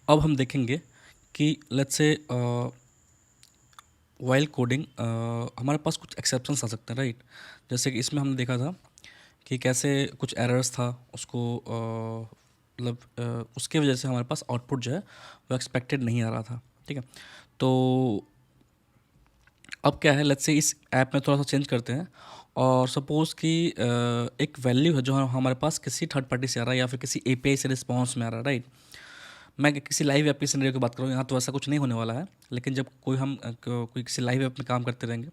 अब हम देखेंगे कि लेट्स से वाइल कोडिंग हमारे पास कुछ एक्सेप्शंस आ सकते हैं, राइट। जैसे कि इसमें हमने देखा था कि कैसे कुछ एरर्स था, उसको मतलब उसके वजह से हमारे पास आउटपुट जो है वो एक्सपेक्टेड नहीं आ रहा था, ठीक है। तो अब क्या है, लेट्स से इस ऐप में थोड़ा सा चेंज करते हैं और सपोज़ कि एक वैल्यू है जो हमारे पास किसी थर्ड पार्टी से आ रहा है या फिर किसी एपीआई से रिस्पॉन्स में आ रहा है, राइट। मैं किसी लाइव ऐप की सिनेरियो की बात करूँ, यहाँ तो ऐसा कुछ नहीं होने वाला है, लेकिन जब कोई हम कोई किसी लाइव ऐप में काम करते रहेंगे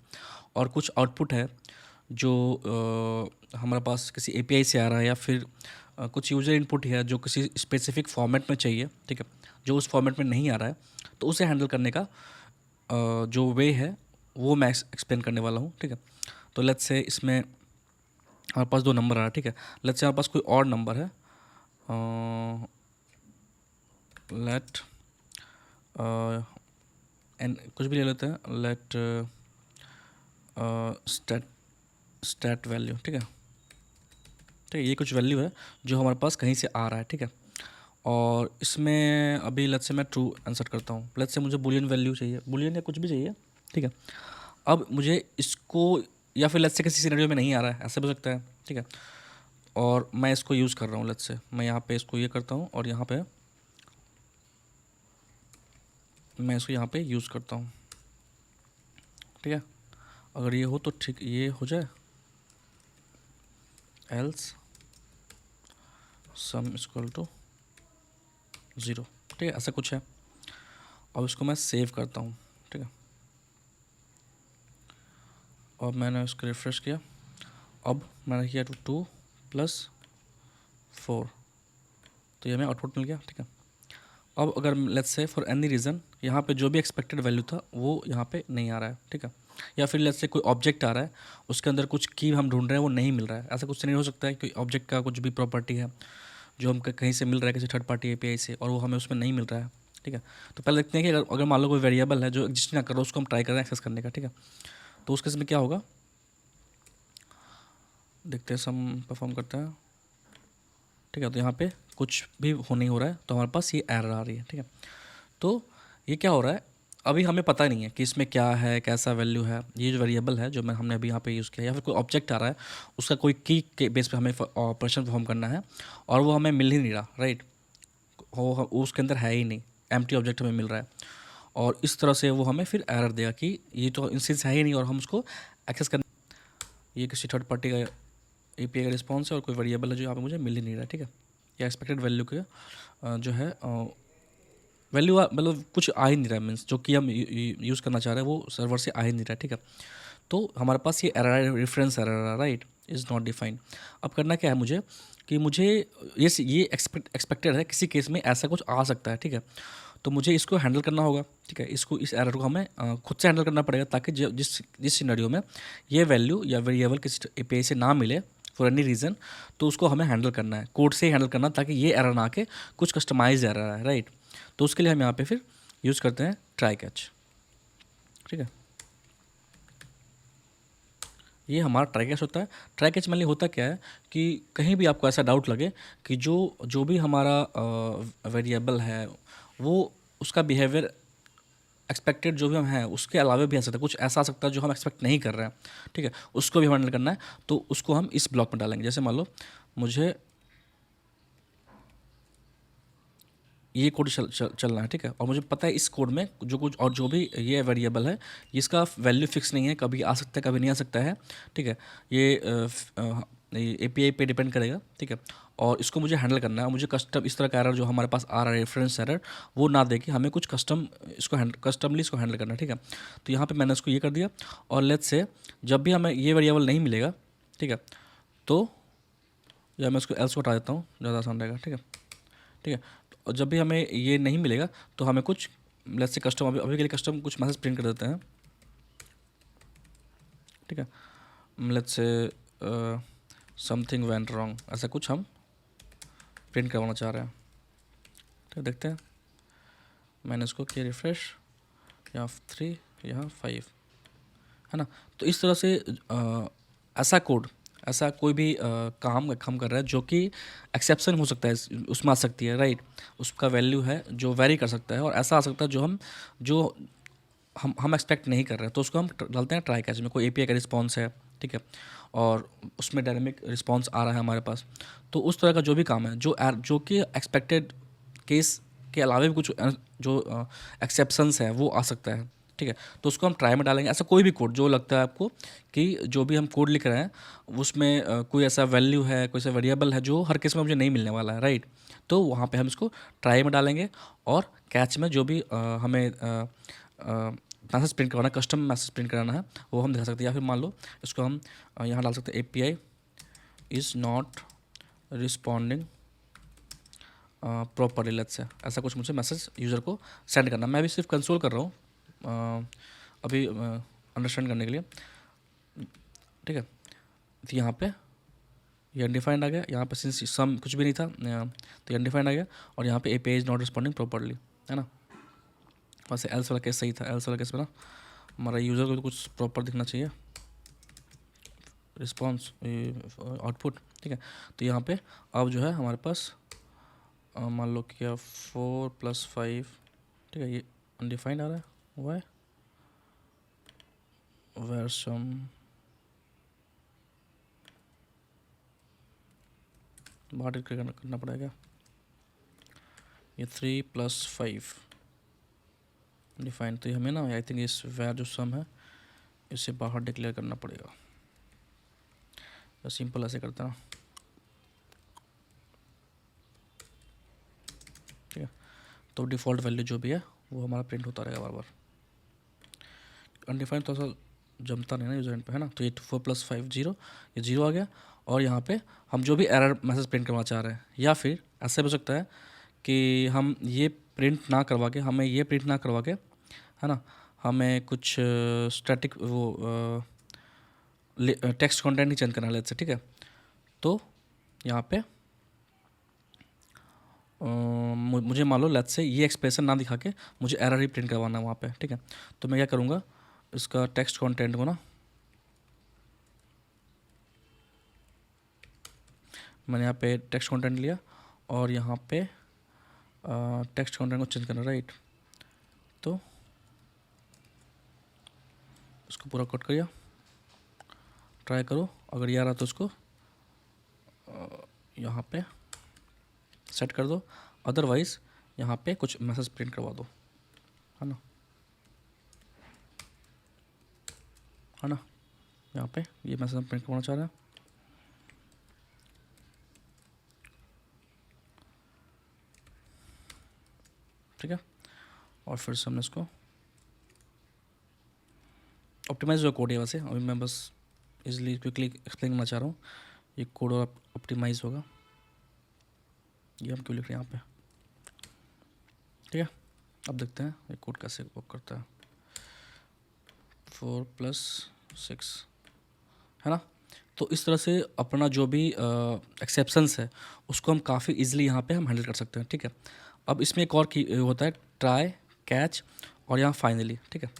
और कुछ आउटपुट है जो हमारे पास किसी एपीआई से आ रहा है या फिर कुछ यूज़र इनपुट है जो किसी स्पेसिफिक फॉर्मेट में चाहिए, ठीक है, जो उस फॉर्मेट में नहीं आ रहा है, तो उसे हैंडल करने का जो वे है वो मैं एक्सप्लेन करने वाला हूँ, ठीक है। तो लेट्स से इसमें हमारे पास दो नंबर आ रहा है, ठीक है। लेट्स से हमारे पास कोई और नंबर है, लेट एन कुछ भी ले लेते हैं, लेट स्टैट स्टैट वैल्यू, ठीक है। ठीक है, ये कुछ वैल्यू है जो हमारे पास कहीं से आ रहा है, ठीक है। और इसमें अभी लेट्स से मैं ट्रू आंसर करता हूँ, लेट्स से मुझे बुलियन वैल्यू चाहिए, बुलियन या कुछ भी चाहिए, ठीक है। अब मुझे इसको, या फिर लेट्स से किसी सिनेरियो में नहीं आ रहा है, ऐसा भी हो सकता है, ठीक है। और मैं इसको यूज़ कर रहा हूँ, लेट्स से मैं यहाँ पे इसको ये करता हूँ और यहाँ पे मैं इसको यहाँ पे यूज़ करता हूँ, ठीक है। अगर ये हो तो ठीक, ये हो जाए, एल्स सम इक्वल टू 0, ठीक है, ऐसा कुछ है। अब इसको मैं सेव करता हूँ, ठीक है। अब मैंने इसको रिफ्रेश किया, अब मैंने किया 2 + 4, तो ये हमें आउटपुट मिल गया, ठीक है। अब अगर let's say for any reason यहाँ पे जो भी एक्सपेक्टेड वैल्यू था वो यहाँ पे नहीं आ रहा है, ठीक है। या फिर लेट्स से कोई ऑब्जेक्ट आ रहा है, उसके अंदर कुछ की हम ढूंढ रहे हैं वो नहीं मिल रहा है, ऐसा कुछ नहीं हो सकता है कि ऑब्जेक्ट का कुछ भी प्रॉपर्टी है जो हम कहीं से मिल रहा है किसी थर्ड पार्टी एपीआई से और वो हमें उसमें नहीं मिल रहा है, ठीक है। तो पहले देखते हैं कि अगर मान लो कोई वेरिएबल है जो एग्जिस्ट ना कर रहा, उसको हम ट्राई कर रहे हैं एक्सेस करने का, ठीक है। तो उस केस में क्या होगा, देखते हैं, सम परफॉर्म करते हैं, ठीक है। तो यहाँ पे कुछ भी नहीं हो रहा है, तो हमारे पास ये एरर आ रही है, ठीक है। तो ये क्या हो रहा है, अभी हमें पता नहीं है कि इसमें क्या है, कैसा वैल्यू है। ये जो वेरिएबल है जो हमने अभी यहाँ पे यूज़ किया, या फिर कोई ऑब्जेक्ट आ रहा है, उसका कोई की के बेस पे हमें ऑपरेशन परफॉर्म करना है और वो हमें मिल ही नहीं रहा, राइट। वो उसके अंदर है ही नहीं, एम्प्टी ऑब्जेक्ट हमें मिल रहा है और इस तरह से वो हमें फिर एरर देगा कि ये तो इंस्टेंस है ही नहीं और हम उसको एक्सेस कर, ये किसी थर्ड पार्टी का एपीआई का रिस्पॉन्स है और कोई वेरिएबल है जो यहाँ पे मुझे मिल ही नहीं रहा है, ठीक है। या एक्सपेक्टेड वैल्यू के जो है वैल्यू मतलब कुछ आ ही नहीं रहा है, मीन्स जो कि हम यूज़ करना चाह रहे हैं वो सर्वर से आ ही नहीं रहा है, ठीक है। तो हमारे पास ये error, reference error, right, is not defined. अब करना क्या है मुझे कि मुझे ये एक्सपेक्टेड है, किसी केस में ऐसा कुछ आ सकता है, ठीक है। तो मुझे इसको हैंडल करना होगा, ठीक है। इसको, इस एरर को हमें खुद से हैंडल करना पड़ेगा ताकि जिस सिनेरियो में ये वैल्यू या वेरिएबल किसी एपीआई से ना मिले फॉर एनी रीज़न, तो उसको हमें हैंडल करना है, कोड से ही हैंडल करना, ताकि ये एरर ना आके कुछ कस्टमाइज एरर है, राइट। तो उसके लिए हम यहाँ पे फिर यूज़ करते हैं ट्राई कैच, ठीक है। ये हमारा ट्राई कैच होता है। ट्राई कैच में होता क्या है कि कहीं भी आपको ऐसा डाउट लगे कि जो भी हमारा वेरिएबल है वो, उसका बिहेवियर एक्सपेक्टेड जो भी हम हैं उसके अलावा भी आ सकता है, कुछ ऐसा आ सकता है जो हम एक्सपेक्ट नहीं कर रहे हैं, ठीक है, उसको भी हैंडल करना है। तो उसको हम इस ब्लॉक में डालेंगे। जैसे मान लो मुझे ये कोड चलना है, ठीक है, और मुझे पता है इस कोड में जो कुछ और जो भी ये वेरिएबल है इसका वैल्यू फिक्स नहीं है, कभी आ सकता है कभी नहीं आ सकता है, ठीक है। ये एपीआई पे डिपेंड करेगा, ठीक है। और इसको मुझे हैंडल करना है, मुझे कस्टम इस तरह का एरर जो हमारे पास आ रहा है, रेफरेंस एरर, वो ना दे के हमें कुछ कस्टमली इसको हैंडल करना है, ठीक है। तो यहाँ पे मैंने इसको ये कर दिया और लेट्स से जब भी हमें ये वेरिएबल नहीं मिलेगा, ठीक है, तो या मैं इसको एल्स को हटा देता हूँ, ज़्यादा आसान रहेगा, ठीक है, ठीक है। और जब भी हमें ये नहीं मिलेगा तो हमें कुछ लेट्स से कस्टम, अभी के लिए कस्टम कुछ मैसेज प्रिंट कर देते हैं, ठीक है। Let's say something went wrong, ऐसा कुछ हम प्रिंट करवाना चाह रहे हैं, ठीक है। देखते हैं, मैंने इसको किया रिफ्रेश, यहाँ 3, यहाँ 5, है ना। तो इस तरह से ऐसा कोड, ऐसा कोई भी काम हम कर रहे हैं जो कि एक्सेप्शन हो सकता है, उसमें आ सकती है, राइट। उसका वैल्यू है जो वेरी कर सकता है, और ऐसा आ सकता है जो हम एक्सपेक्ट नहीं कर रहे हैं, तो उसको हम डालते हैं ट्राई कैच में। कोई एपीआई का रिस्पॉन्स है, ठीक है, और उसमें डायनेमिक रिस्पॉन्स आ रहा है हमारे पास, तो उस तरह का जो भी काम है जो कि एक्सपेक्टेड केस के अलावा भी कुछ जो एक्सेप्शंस है वो आ सकता है, ठीक है। तो उसको हम ट्राई में डालेंगे। ऐसा कोई भी कोड जो लगता है आपको कि जो भी हम कोड लिख रहे हैं उसमें कोई ऐसा वैल्यू है, कोई ऐसा वेरिएबल है जो हर केस में मुझे नहीं मिलने वाला है, राइट। तो वहाँ पे हम इसको ट्राई में डालेंगे, और कैच में जो भी हमें मैसेज प्रिंट करवाना है, कस्टम मैसेज प्रिंट कराना है, वो हम दिखा सकते हैं। या फिर मान लो इसको हम यहाँ डाल सकते हैं, API is not responding properly, let's say ऐसा कुछ मुझे मैसेज यूज़र को सेंड करना। मैं अभी सिर्फ कंसोल कर रहा हूँ अभी अंडरस्टैंड करने के लिए, ठीक है। तो यहाँ पे ये अनडिफाइंड आ गया, यहाँ पे सिंस सम कुछ भी नहीं था तो ये अनडिफाइंड आ गया, और यहाँ पे API is not responding properly, है ना। वैसे एल्स वाला केस सही था, एल्स वाला केस में ना हमारा यूज़र को तो कुछ प्रॉपर दिखना चाहिए रिस्पॉन्स आउटपुट, ठीक है। तो यहाँ पे अब जो है हमारे पास मान लो क्या 4 + 5, ठीक है, ये अनडिफाइंड आ रहा है, वाई वेयर सम बाहर करना पड़ेगा। ये 3 + 5 डिफाइन, तो हमें ना आई थिंक इस वेयर जो सम है इसे बाहर डिक्लेयर करना पड़ेगा। तो सिंपल ऐसे करते हैं, ठीक है। तो डिफ़ॉल्ट वैल्यू जो भी है वो हमारा प्रिंट होता रहेगा बार बार। अनडिफाइंड थोड़ा सा जमता नहीं ना यूजर एंड पे, है ना। तो ये 4 + 5 0, ये 0 आ गया, और यहाँ पे हम जो भी एरर मैसेज प्रिंट करना चाह रहे हैं, या फिर ऐसा भी हो सकता है कि हम ये प्रिंट ना करवा के, हमें ये प्रिंट ना करवा के, है ना, हमें कुछ स्टैटिक वो टेक्स्ट कंटेंट ही चेंज करना है, लेट्स से, ठीक है। तो यहाँ पे मुझे मान लो लेट्स से ये एक्सप्रेशन ना दिखा के मुझे एरर ही प्रिंट करवाना है वहाँ पे, ठीक है। तो मैं क्या करूँगा, इसका टेक्स्ट कंटेंट को ना मैंने यहाँ पे टेक्स्ट कंटेंट लिया, और यहाँ पे टेक्स्ट कंटेंट को चेंज करना, राइट। तो इसको पूरा कट करिए, ट्राई करो, अगर ये आ रहा तो उसको यहाँ पे सेट कर दो, अदरवाइज़ यहाँ पे कुछ मैसेज प्रिंट करवा दो, है ना, है ना। यहाँ पे ये मैसेज हम प्रिंट करवाना चाह रहे हैं, ठीक है। और फिर से हमने इसको ऑप्टिमाइज हुआ कोड है, वैसे अभी मैं बस इजली क्विकली एक्सप्लेन करना चाह रहा हूँ। ये कोड और ऑप्टिमाइज होगा, ये हम क्यों लिख रहे हैं यहाँ पे, ठीक है। अब देखते हैं ये कोड कैसे वर्क करता है। 4 + 6, है ना। तो इस तरह से अपना जो भी एक्सेप्शंस है उसको हम काफ़ी इजीली यहाँ पे हम हैंडल कर सकते हैं, ठीक है। अब इसमें एक और की होता है ट्राई, कैच, और यहाँ फाइनली, ठीक है।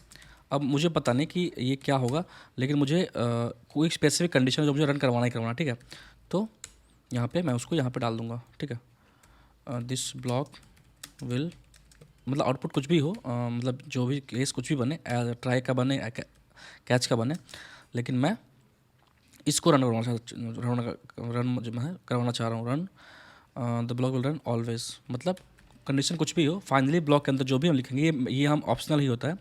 अब मुझे पता नहीं कि ये क्या होगा, लेकिन मुझे कोई स्पेसिफिक कंडीशन है जो मुझे रन करवाना ही करवाना, ठीक है। तो यहाँ पे मैं उसको यहाँ पे डाल दूँगा, ठीक है। दिस ब्लॉक विल, मतलब आउटपुट कुछ भी हो, मतलब जो भी केस कुछ भी बने, ट्राई का बने, कैच का बने, लेकिन मैं इसको रन करवाना चाह रहा हूँ, run the block will run always, मतलब कंडीशन कुछ भी हो, फाइनली ब्लॉक के अंदर जो भी हम लिखेंगे ये हम ऑप्शनल ही होता है,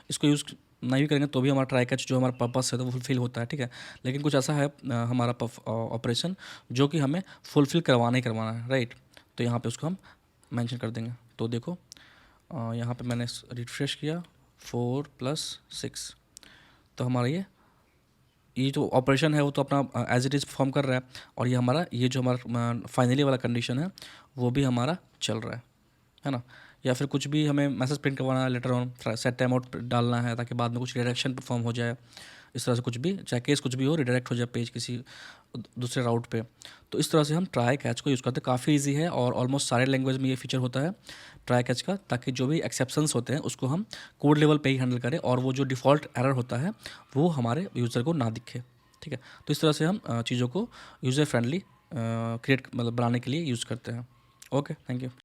इसको यूज़ नहीं भी करेंगे तो भी हमारा ट्राई कैच जो हमारा पर्पस है तो वो फुलफिल होता है, ठीक है। लेकिन कुछ ऐसा है हमारा ऑपरेशन जो कि हमें फुलफिल करवाना ही करवाना है, राइट। तो यहाँ पे उसको हम मेंशन कर देंगे। तो देखो यहाँ पे मैंने रिफ्रेश किया 4 + 6, तो हमारा ये जो ऑपरेशन है वो तो अपना एज इट इज़ परफॉर्म कर रहा है, और ये हमारा ये जो हमारा फाइनली वाला कंडीशन है वो भी हमारा चल रहा है ना। या फिर कुछ भी हमें मैसेज प्रिंट करवाना है later on, set time out डालना है ताकि बाद में कुछ रिडायरेक्शन परफॉर्म हो जाए, इस तरह से कुछ भी, चाहे केस कुछ भी हो, रिडायरेक्ट हो जाए पेज किसी दूसरे राउट पे। तो इस तरह से हम ट्राई कैच को यूज़ करते हैं, काफ़ी इजी है, और ऑलमोस्ट सारे लैंग्वेज में ये फीचर होता है ट्राई कैच का, ताकि जो भी एक्सेप्शंस होते हैं उसको हम कोड लेवल पे ही हैंडल करें, और वो जो डिफ़ॉल्ट एरर होता है वो हमारे यूज़र को ना दिखे, ठीक है। तो इस तरह से हम चीज़ों को यूज़र फ्रेंडली क्रिएट मतलब बनाने के लिए यूज़ करते हैं। Okay, thank you.